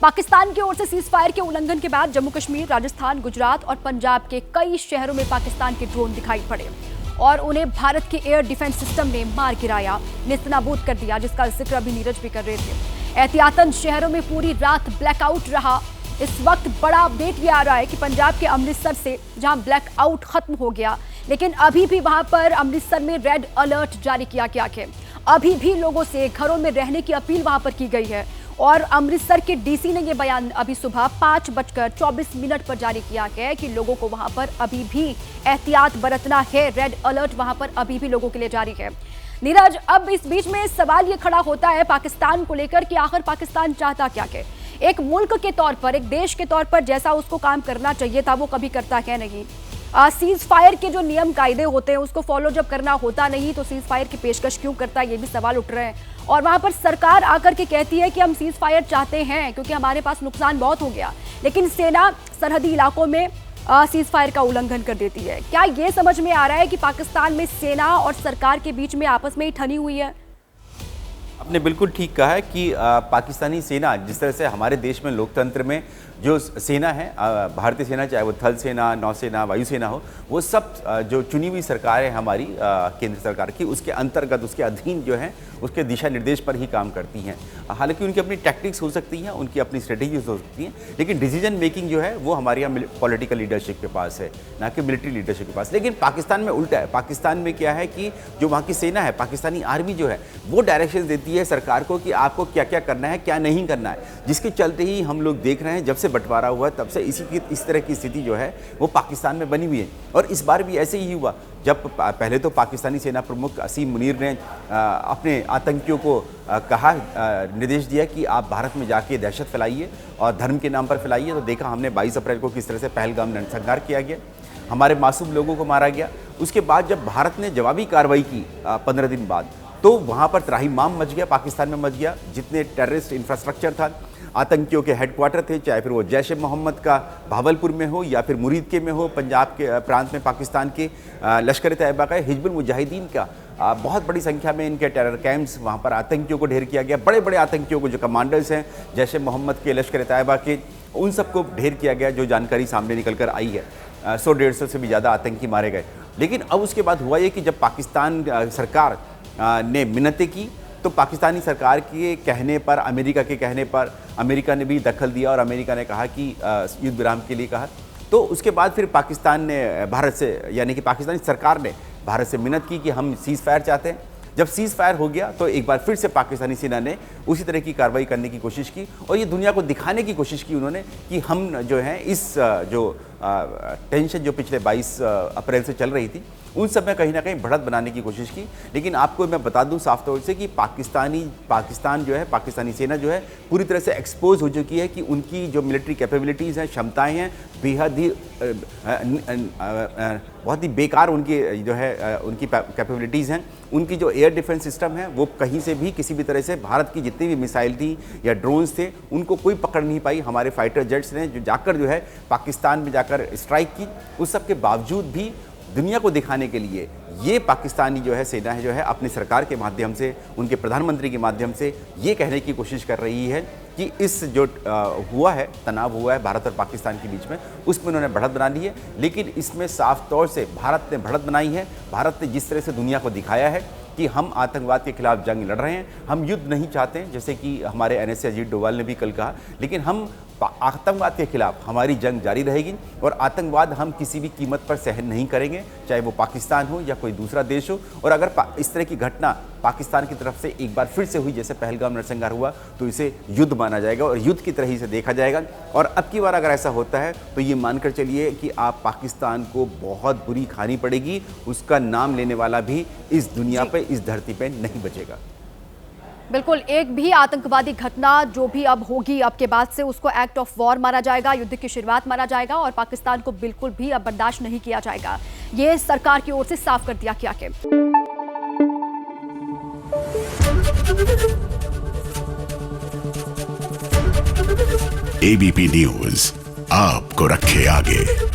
पाकिस्तान की ओर से cease fire के उल्लंघन के बाद जम्मू कश्मीर, राजस्थान, गुजरात और पंजाब के कई शहरों में पाकिस्तान के ड्रोन दिखाई पड़े और उन्हें भारत के एयर डिफेंस सिस्टम ने मार गिराया, नेस्तनाबूद कर दिया, जिसका जिक्र अभी नीरज भी कर रहे थे। एहतियातन शहरों में पूरी रात ब्लैकआउट रहा। इस वक्त बड़ा अपडेट ये आ रहा है कि पंजाब के अमृतसर से जहां ब्लैकआउट खत्म हो गया, लेकिन अभी भी वहां पर अमृतसर में रेड अलर्ट जारी किया गया है। अभी भी लोगों से घरों में रहने की अपील वहां पर की गई है और अमृतसर के डीसी ने यह बयान अभी सुबह 5:24 पर जारी किया है कि लोगों को वहां पर अभी भी एहतियात बरतना है। रेड अलर्ट वहां पर अभी भी लोगों के लिए जारी है। नीरज, अब इस बीच में सवाल ये खड़ा होता है पाकिस्तान को लेकर कि आखिर पाकिस्तान चाहता क्या है। एक मुल्क के तौर पर, एक देश के तौर पर जैसा उसको काम करना चाहिए था वो कभी करता है नहीं। सीज फायर के जो नियम कायदे होते हैं उसको फॉलो जब करना होता नहीं तो सीज फायर की पेशकश क्यों करता है, ये भी सवाल उठ रहे हैं। और वहां पर सरकार आकर के कहती है कि हम सीज फायर चाहते हैं क्योंकि हमारे पास नुकसान बहुत हो गया, लेकिन सेना सरहदी इलाकों में सीज फायर का उल्लंघन कर देती है। क्या ये समझ में आ रहा है कि पाकिस्तान में सेना और सरकार के बीच में आपस में ही ठनी हुई है? आपने बिल्कुल ठीक कहा है कि पाकिस्तानी सेना, जिस तरह से हमारे देश में लोकतंत्र में जो सेना है, भारतीय सेना, चाहे वो थल सेना, नौसेना, वायुसेना हो, वो सब जो चुनी हुई सरकार है हमारी केंद्र सरकार की, उसके अंतर्गत, उसके अधीन जो है, उसके दिशा निर्देश पर ही काम करती हैं। हालांकि उनकी अपनी टैक्टिक्स हो सकती हैं, उनकी अपनी स्ट्रेटेजीज हो सकती हैं, लेकिन डिसीजन मेकिंग जो है वो हमारे यहाँ पॉलिटिकल लीडरशिप के पास है, ना कि मिलिट्री लीडरशिप के पास। लेकिन पाकिस्तान में उल्टा है। पाकिस्तान में क्या है कि जो वहाँ की सेना है, पाकिस्तानी आर्मी जो है, वो डायरेक्शन देती है सरकार को कि आपको क्या क्या करना है, क्या नहीं करना है, जिसके चलते ही हम लोग देख रहे हैं जब से बंटवारा हुआ तब से इस तरह की स्थिति जो है वो पाकिस्तान में बनी हुई है। और इस बार भी ऐसे ही हुआ, जब पहले तो पाकिस्तानी सेना प्रमुख असीम मुनीर ने अपने आतंकियों को कहा, निर्देश दिया कि आप भारत में जाके दहशत फैलाइए और धर्म के नाम पर फैलाइए। तो देखा हमने 22 अप्रैल को किस तरह से पहलगाम नरसंहार किया गया, हमारे मासूम लोगों को मारा गया। उसके बाद जब भारत ने जवाबी कार्रवाई की 15 दिन बाद, तो वहाँ पर त्राहिमाम मच गया, पाकिस्तान में मच गया। जितने टेररिस्ट इंफ्रास्ट्रक्चर था, आतंकियों के हेडक्वार्टर थे, चाहे फिर वो जैश ए मोहम्मद का भावलपुर में हो या फिर मुरीद के में हो, पंजाब के प्रांत में पाकिस्तान के लश्कर तैयबा का, हिजबुल मुजाहिदीन का, बहुत बड़ी संख्या में इनके टेरर कैंप्स, वहाँ पर आतंकियों को ढेर किया गया। बड़े बड़े आतंकियों को, जो कमांडर्स हैं जैश ए मोहम्मद के, लश्कर तैयबा के, उन सबको ढेर किया गया, जो जानकारी सामने निकल कर आई है। 100-150 से भी ज़्यादा आतंकी मारे गए। लेकिन अब उसके बाद हुआ ये कि जब पाकिस्तान सरकार ने मिन्नतें की, तो पाकिस्तानी सरकार के कहने पर, अमेरिका के कहने पर, अमेरिका ने भी दखल दिया और अमेरिका ने कहा कि युद्ध विराम के लिए कहा। तो उसके बाद फिर पाकिस्तान ने भारत से, यानी कि पाकिस्तानी सरकार ने भारत से मिन्नत की कि हम सीज़ फायर चाहते हैं। जब सीज़ फायर हो गया तो एक बार फिर से पाकिस्तानी सेना ने उसी तरह की कार्रवाई करने की कोशिश की और ये दुनिया को दिखाने की कोशिश की उन्होंने कि हम जो है इस जो टेंशन जो पिछले 22 अप्रैल से चल रही थी, उन सब में कहीं ना कहीं बढ़त बनाने की कोशिश की। लेकिन आपको मैं बता दूं साफ तौर से कि पाकिस्तान जो है, पाकिस्तानी सेना जो है, पूरी तरह से एक्सपोज हो चुकी है कि उनकी जो मिलिट्री कैपेबिलिटीज़ हैं, क्षमताएं हैं, बेहद ही बहुत ही बेकार उनकी जो है उनकी कैपेबिलिटीज़ हैं। उनकी जो एयर डिफेंस सिस्टम है वो कहीं से भी किसी भी तरह से भारत की जितनी भी मिसाइल थी या ड्रोन्स थे, उनको कोई पकड़ नहीं पाई। हमारे फाइटर जेट्स ने जो जाकर जो है पाकिस्तान में जाकर स्ट्राइक की, उस सब के बावजूद भी दुनिया को दिखाने के लिए ये पाकिस्तानी जो है सेना है, जो है अपनी सरकार के माध्यम से, उनके प्रधानमंत्री के माध्यम से ये कहने की कोशिश कर रही है कि इस जो हुआ है, तनाव हुआ है भारत और पाकिस्तान के बीच में, उसमें उन्होंने बढ़त बना ली है। लेकिन इसमें साफ तौर से भारत ने बढ़त बनाई है। भारत ने जिस तरह से दुनिया को दिखाया है कि हम आतंकवाद के खिलाफ जंग लड़ रहे हैं, हम युद्ध नहीं चाहते, जैसे कि हमारे NSA अजीत डोभाल ने भी कल कहा, लेकिन हम आतंकवाद के खिलाफ हमारी जंग जारी रहेगी और आतंकवाद हम किसी भी कीमत पर सहन नहीं करेंगे, चाहे वो पाकिस्तान हो या कोई दूसरा देश हो। और अगर इस तरह की घटना पाकिस्तान की तरफ से एक बार फिर से हुई, जैसे पहलगाम नरसंहार हुआ, तो इसे युद्ध माना जाएगा और युद्ध की तरह ही इसे देखा जाएगा। और अब की बार अगर ऐसा होता है तो ये मानकर चलिए कि आप पाकिस्तान को बहुत बुरी खानी पड़ेगी, उसका नाम लेने वाला भी इस दुनिया पे, इस धरती पे नहीं बचेगा। बिल्कुल, एक भी आतंकवादी घटना जो भी अब होगी अब के बाद से, उसको एक्ट ऑफ वॉर माना जाएगा, युद्ध की शुरुआत माना जाएगा और पाकिस्तान को बिल्कुल भी अब बर्दाश्त नहीं किया जाएगा। ये सरकार की ओर से साफ कर दिया गया है। ABP न्यूज आपको रखे आगे।